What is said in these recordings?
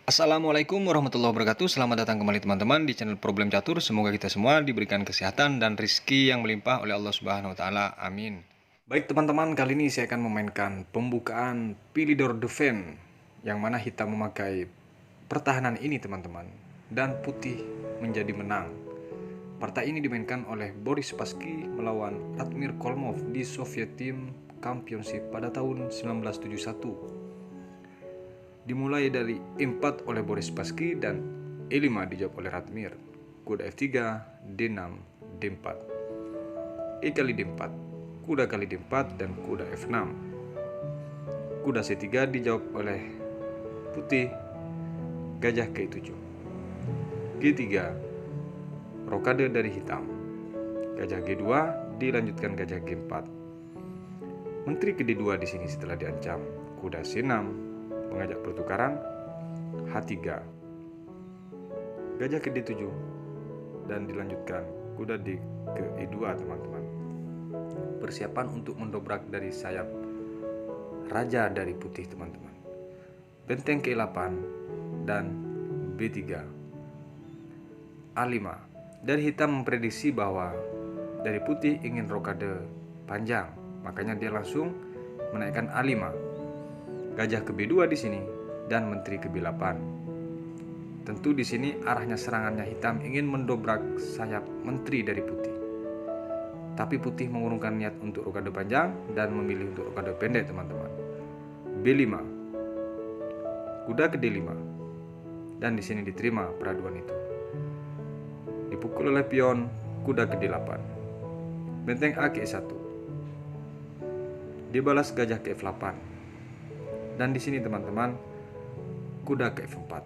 Assalamualaikum warahmatullahi wabarakatuh. Selamat datang kembali teman-teman di channel Problem Catur. Semoga kita semua diberikan kesehatan dan rizki yang melimpah oleh Allah Subhanahu wa taala. Amin. Baik teman-teman, kali ini saya akan memainkan pembukaan Philidor Defense, yang mana hitam memakai pertahanan ini teman-teman, dan putih menjadi menang. Partai ini dimainkan oleh Boris Spassky melawan Radmir Kolmov di Soviet Team Championship pada tahun 1971. Dimulai dari E4 oleh Boris Spassky dan E5 dijawab oleh Radmir. Kuda F3, D6, D4. E kali D4, kuda kali D4 dan kuda F6. Kuda C3 dijawab oleh putih, gajah ke E7. G3, rokade dari hitam. Gajah G2 dilanjutkan gajah G4. Menteri ke D2 di sini setelah diancam. Kuda C6 mengajak pertukaran. H3, gajah ke D7 dan dilanjutkan kuda D ke E2 teman-teman. Persiapan untuk mendobrak dari sayap raja dari putih teman-teman. Benteng ke E8 dan B3. A5, dari hitam memprediksi bahwa dari putih ingin rokade panjang, makanya dia langsung menaikkan A5. Gajah ke B2 di sini dan menteri ke B8. Tentu di sini arahnya serangannya hitam ingin mendobrak sayap menteri dari putih. Tapi putih mengurungkan niat untuk rokade panjang dan memilih untuk rokade pendek teman-teman. B5, kuda ke D5, dan di sini diterima peraduan itu. Dipukul oleh pion kuda ke D8. Benteng A ke E1. Dibalas gajah ke F8. Dan di sini teman-teman, kuda ke F4.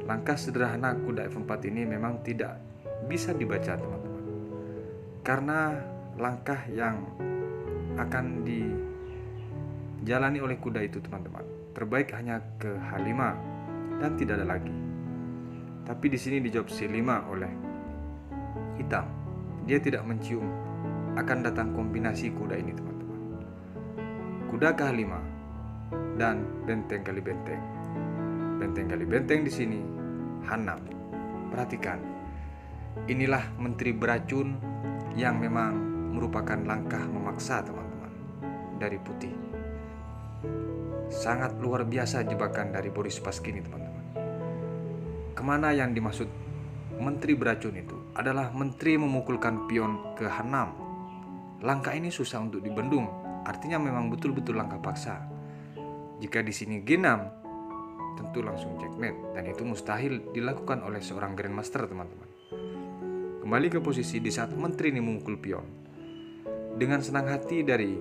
Langkah sederhana kuda F4 ini memang tidak bisa dibaca teman-teman, karena langkah yang akan dijalani oleh kuda itu teman-teman, terbaik hanya ke H5 dan tidak ada lagi. Tapi di sini dijawab C5 oleh hitam. Dia tidak mencium akan datang kombinasi kuda ini teman-teman. Kuda ke H5 dan benteng kali benteng. Benteng kali benteng di sini H6. Perhatikan, inilah menteri beracun yang memang merupakan langkah memaksa teman-teman dari putih. Sangat luar biasa jebakan dari Boris Spassky ini teman-teman. Kemana yang dimaksud menteri beracun itu adalah menteri memukulkan pion ke H6. Langkah ini susah untuk dibendung, artinya memang betul-betul langkah paksa. Jika di sini G6, tentu langsung checkmate, dan itu mustahil dilakukan oleh seorang grandmaster teman-teman. Kembali ke posisi di saat menteri ini memukul pion. Dengan senang hati dari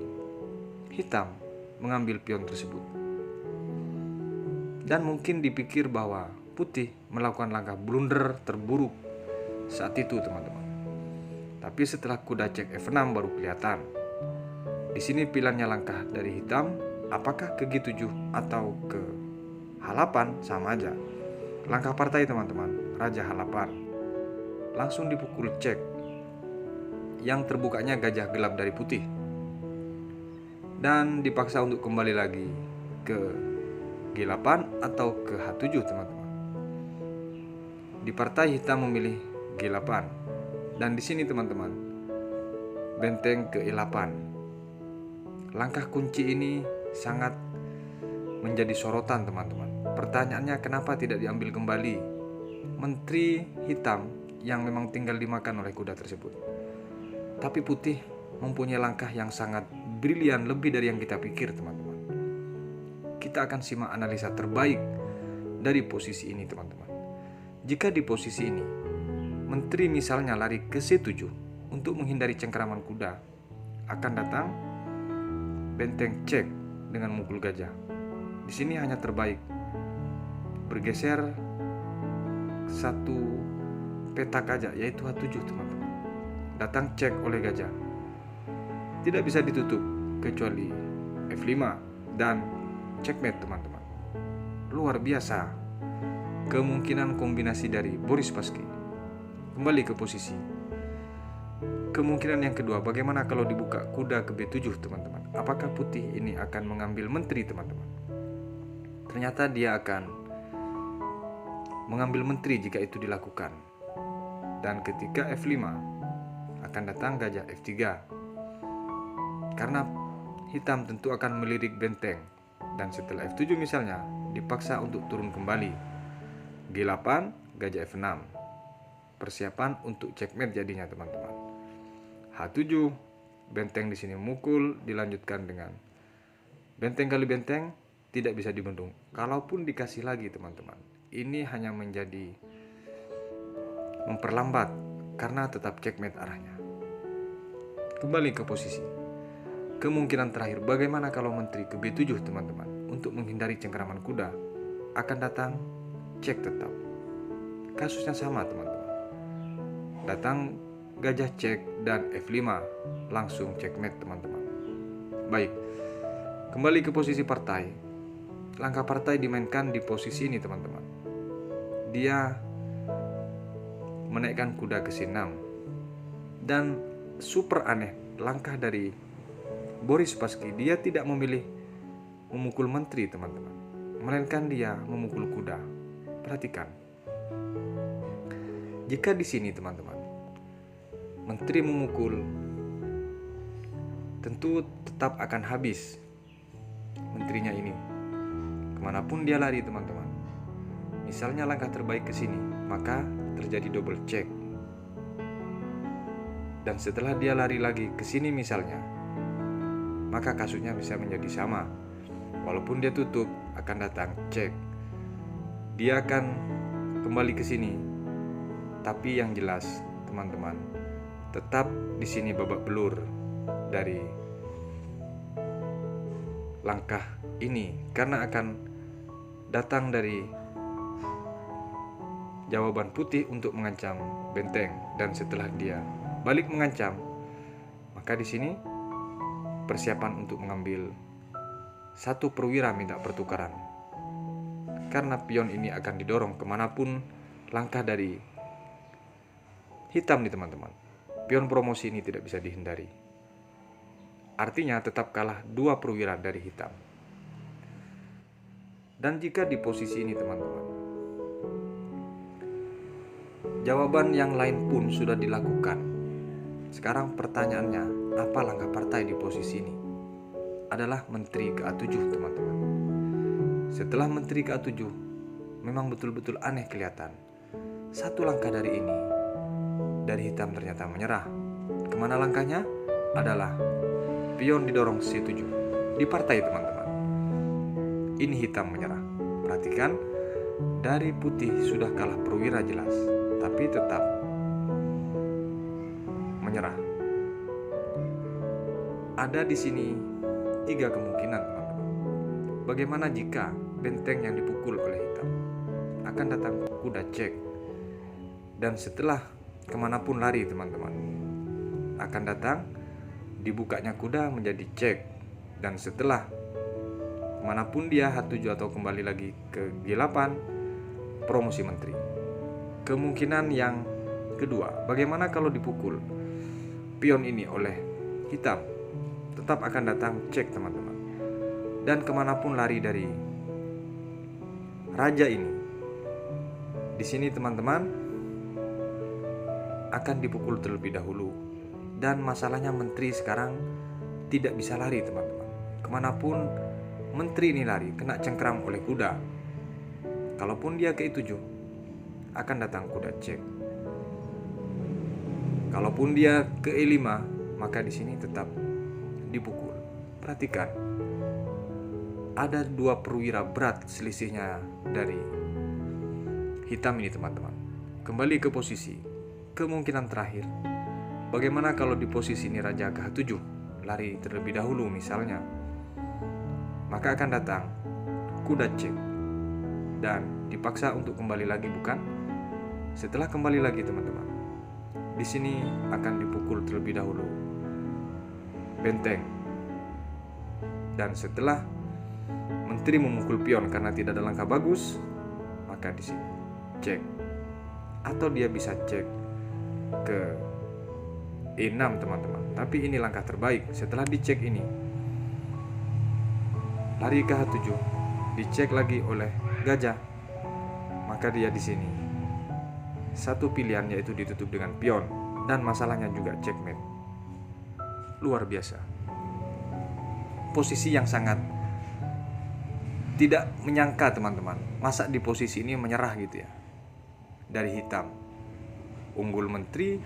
hitam mengambil pion tersebut. Dan mungkin dipikir bahwa putih melakukan langkah blunder terburuk saat itu teman-teman. Tapi setelah kuda cek F6 baru kelihatan. Di sini pilihannya langkah dari hitam, apakah ke G7 atau ke H8 sama aja. Langkah partai teman-teman, raja H8. Langsung dipukul cek. Yang terbukanya gajah gelap dari putih. Dan dipaksa untuk kembali lagi ke G8 atau ke H7 teman-teman. Di partai hitam memilih G8. Dan di sini teman-teman, benteng ke E8. Langkah kunci ini sangat menjadi sorotan teman-teman. Pertanyaannya, kenapa tidak diambil kembali menteri hitam yang memang tinggal dimakan oleh kuda tersebut? Tapi putih mempunyai langkah yang sangat brilian, lebih dari yang kita pikir teman-teman. Kita akan simak analisa terbaik dari posisi ini teman-teman. Jika di posisi ini menteri misalnya lari ke C7 untuk menghindari cengkeraman kuda, akan datang benteng cek dengan mukul gajah. Di sini hanya terbaik bergeser satu petak aja, yaitu H7 teman-teman. Datang cek oleh gajah. Tidak bisa ditutup kecuali F5 dan checkmate teman-teman. Luar biasa kemungkinan kombinasi dari Boris Spassky. Kembali ke posisi. Kemungkinan yang kedua, bagaimana kalau dibuka kuda ke B7 teman-teman? Apakah putih ini akan mengambil menteri teman-teman? Ternyata dia akan mengambil menteri jika itu dilakukan. Dan ketika F5 akan datang gajah F3. Karena hitam tentu akan melirik benteng, dan setelah F7 misalnya dipaksa untuk turun kembali. G8, gajah F6. Persiapan untuk checkmate jadinya teman-teman. H7, benteng di sini memukul, dilanjutkan dengan benteng kali benteng, tidak bisa dibendung. Kalaupun dikasih lagi teman-teman, ini hanya menjadi memperlambat karena tetap checkmate arahnya. Kembali ke posisi. Kemungkinan terakhir, bagaimana kalau menteri ke B7 teman-teman? Untuk menghindari cengkeraman kuda, akan datang cek tetap. Kasusnya sama teman-teman. Datang gajah cek dan F5, langsung checkmate teman-teman. Baik, kembali ke posisi partai. Langkah partai dimainkan di posisi ini teman-teman. Dia menaikkan kuda ke C6. Dan super aneh, langkah dari Boris Spassky, dia tidak memilih memukul menteri teman-teman, melainkan dia memukul kuda. Perhatikan. Jika di sini teman-teman, menteri memukul, tentu tetap akan habis menterinya ini. Kemanapun dia lari teman-teman. Misalnya langkah terbaik ke sini, maka terjadi double check. Dan setelah dia lari lagi ke sini misalnya, maka kasusnya bisa menjadi sama. Walaupun dia tutup, akan datang cek. Dia akan kembali ke sini. Tapi yang jelas, teman-teman, tetap di sini babak belur dari langkah ini, karena akan datang dari jawaban putih untuk mengancam benteng. Dan setelah dia balik mengancam, maka di sini persiapan untuk mengambil satu perwira minta pertukaran. Karena pion ini akan didorong kemanapun langkah dari hitam nih teman-teman. Pion promosi ini tidak bisa dihindari. Artinya tetap kalah 2 perwira dari hitam. Dan jika di posisi ini teman-teman, jawaban yang lain pun sudah dilakukan. Sekarang pertanyaannya, apa langkah partai di posisi ini? Adalah menteri ke A7 teman-teman. Setelah menteri ke A7, memang betul-betul aneh kelihatan. Satu langkah dari ini, dari hitam ternyata menyerah. Kemana langkahnya? Adalah pion didorong C7 di partai teman-teman. Ini hitam menyerah. Perhatikan, dari putih sudah kalah perwira jelas, tapi tetap menyerah. Ada di sini 3 kemungkinan teman-teman. Bagaimana jika benteng yang dipukul oleh hitam? Akan datang kuda cek. Dan setelah kemanapun lari teman-teman, akan datang dibukanya kuda menjadi cek. Dan setelah kemanapun dia H7 atau kembali lagi ke G8, promosi menteri. Kemungkinan yang kedua, bagaimana kalau dipukul pion ini oleh hitam? Tetap akan datang cek teman-teman. Dan kemanapun lari dari raja ini, di sini teman-teman akan dipukul terlebih dahulu. Dan masalahnya menteri sekarang tidak bisa lari teman-teman. Kemanapun menteri ini lari, kena cengkeram oleh kuda. Kalaupun dia ke E7, akan datang kuda cek. Kalaupun dia ke E5, maka di sini tetap dipukul. Perhatikan, ada 2 perwira berat selisihnya dari hitam ini teman-teman. Kembali ke posisi. Kemungkinan terakhir, bagaimana kalau di posisi ini raja ke H7 lari terlebih dahulu misalnya, maka akan datang kuda cek dan dipaksa untuk kembali lagi, bukan? Setelah kembali lagi teman-teman, di sini akan dipukul terlebih dahulu benteng. Dan setelah menteri memukul pion karena tidak ada langkah bagus, maka di sini cek. Atau dia bisa cek ke E6 teman-teman. Tapi ini langkah terbaik. Setelah dicek ini, lari ke H7, dicek lagi oleh gajah, maka maka dia di sini satu pilihan yaitu ditutup dengan pion dan masalahnya juga checkmate. Luar biasa. Posisi yang sangat tidak menyangka teman-teman, masa di posisi ini menyerah gitu ya. Dari hitam unggul menteri,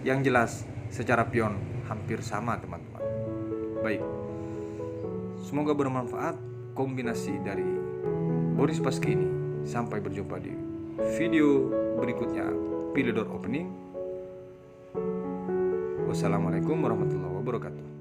yang jelas secara pion hampir sama teman-teman. Baik, semoga bermanfaat kombinasi dari Boris Spassky ini. Sampai berjumpa di video berikutnya, Pilih door opening. Wassalamualaikum warahmatullahi wabarakatuh.